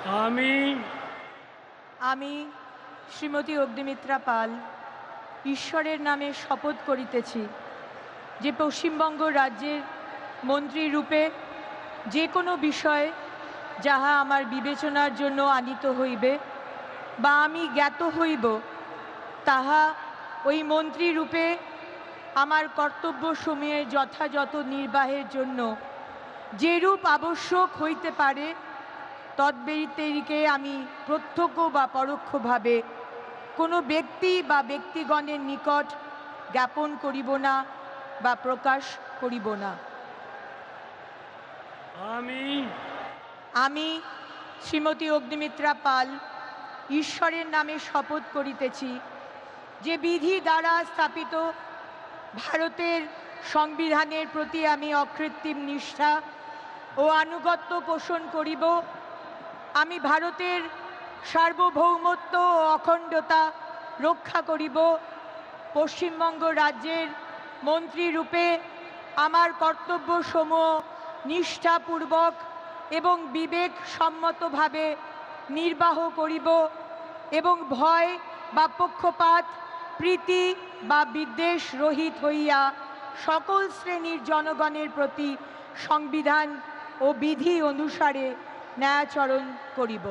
আমি আমি শ্রীমতী অগ্নিমিত্রা পাল ঈশ্বরের নামে শপথ করিতেছি যে পশ্চিমবঙ্গ রাজ্যের মন্ত্রী রূপে যে কোনো বিষয় যাহা আমার বিবেচনার জন্য আনিত হইবে বা আমি জ্ঞাত হইব, তাহা ওই মন্ত্রী রূপে আমার কর্তব্য সমূহের যথাযথ নির্বাহের জন্য যেরূপ আবশ্যক হইতে পারে তদ্ব্যতিরিকে আমি প্রত্যক্ষ বা পরোক্ষভাবে কোনো ব্যক্তি বা ব্যক্তিগণের নিকট জ্ঞাপন করিব না বা প্রকাশ করিব না। আমি শ্রীমতী অগ্নিমিত্রা পাল ঈশ্বরের নামে শপথ করিতেছি যে বিধি দ্বারা স্থাপিত ভারতের সংবিধানের প্রতি আমি অকৃত্রিম নিষ্ঠা ও আনুগত্য পোষণ করিব। আমি ভারতের সার্বভৌমত্ব ও অখণ্ডতা রক্ষা করিব। পশ্চিমবঙ্গ রাজ্যের মন্ত্রী রূপে আমার কর্তব্যসমূহ নিষ্ঠাপূর্বক এবং বিবেকসম্মতভাবে নির্বাহ করিব এবং ভয় বা পক্ষপাত, প্রীতি বা বিদ্বেষ রহিত হইয়া সকল শ্রেণীর জনগণের প্রতি সংবিধান ও বিধি অনুসারে ন্যায়াচরণ করিব।